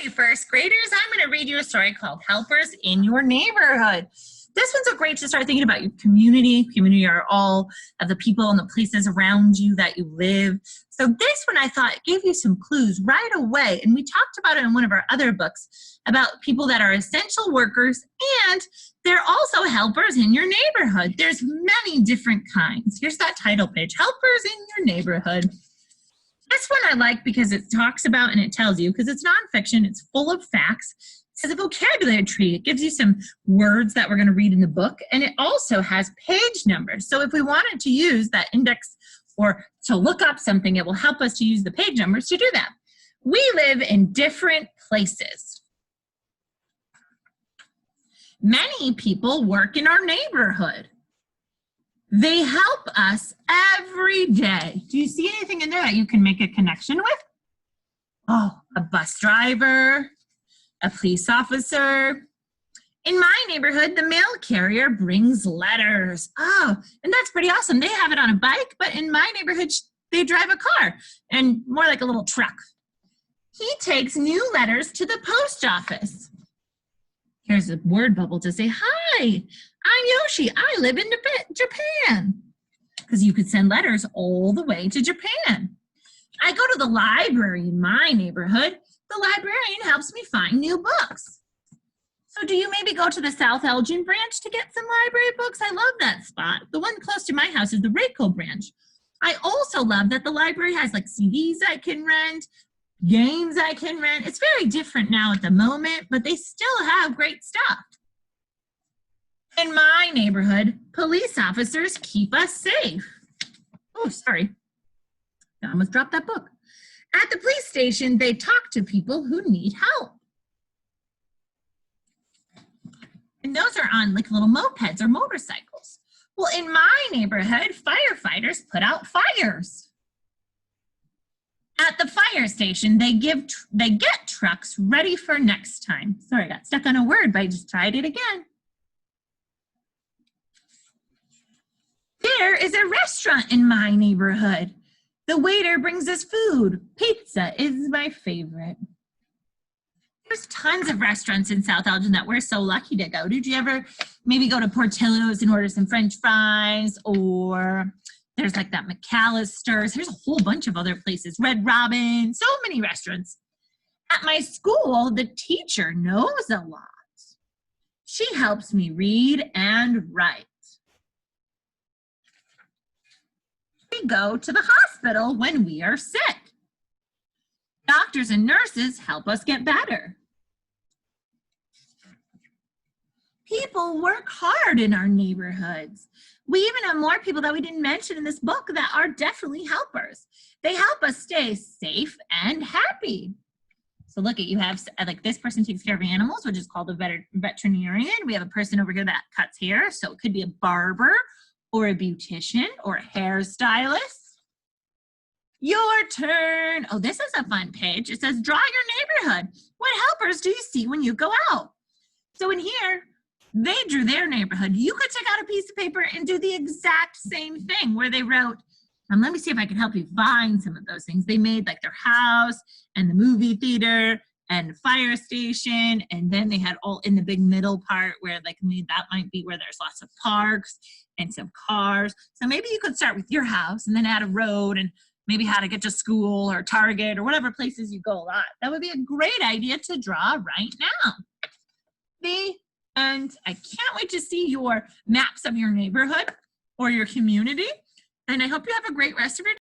Hey, first graders, I'm going to read you a story called Helpers in Your Neighborhood. This one's so great to start thinking about your community. Community are all of the people and the places around you that you live. So this one I thought gave you some clues right away. And we talked about it in one of our other books about people that are essential workers and they're also helpers in your neighborhood. There's many different kinds. Here's that title page, Helpers in Your Neighborhood. This one I like because it talks about and it tells you, because it's nonfiction, it's full of facts. It says a vocabulary tree. It gives you some words that we're going to read in the book, and it also has page numbers. So if we wanted to use that index or to look up something, it will help us to use the page numbers to do that. We live in different places. Many people work in our neighborhood. They help us every day. Do you see anything in there that you can make a connection with? Oh, a bus driver, a police officer. In my neighborhood, the mail carrier brings letters. Oh, and that's pretty awesome. They have it on a bike, but in my neighborhood, they drive a car and more like a little truck. He takes new letters to the post office. Here's a word bubble to say, hi, I'm Yoshi. I live in Japan. Because you could send letters all the way to Japan. I go to the library in my neighborhood. The librarian helps me find new books. So do you maybe go to the South Elgin branch to get some library books? I love that spot. The one close to my house is the Rayco branch. I also love that the library has like CDs I can rent, games I can rent. It's very different now at the moment, but they still have great stuff. In my neighborhood, police officers keep us safe. Oh, sorry. I almost dropped that book. At the police station, they talk to people who need help. And those are on like little mopeds or motorcycles. Well, in my neighborhood, firefighters put out fires. At the fire station, they get trucks ready for next time. Sorry, I got stuck on a word, but I just tried it again. There is a restaurant in my neighborhood. The waiter brings us food. Pizza is my favorite. There's tons of restaurants in South Elgin that we're so lucky to go. Did you ever maybe go to Portillo's and order some French fries? Or there's like that McAllister's. There's a whole bunch of other places. Red Robin, so many restaurants. At my school, the teacher knows a lot. She helps me read and write. We go to the hospital when we are sick. Doctors and nurses help us get better. People work hard in our neighborhoods. We even have more people that we didn't mention in this book that are definitely helpers. They help us stay safe and happy. So look at, you have like this person takes care of animals, which is called a veterinarian. We have a person over here that cuts hair, so it could be a barber or a beautician or a hairstylist. Your turn. Oh, this is a fun page. It says, draw your neighborhood. What helpers do you see when you go out? So in here, they drew their neighborhood. You could take out a piece of paper and do the exact same thing where they wrote, let me see if I can help you find some of those things. They made like their house and the movie theater and the fire station, and then they had all in the big middle part where like maybe that might be where there's lots of parks and some cars. So maybe you could start with your house and then add a road and maybe how to get to school or Target or whatever places you go a lot. That would be a great idea to draw right now. And I can't wait to see your maps of your neighborhood or your community. And I hope you have a great rest of your day.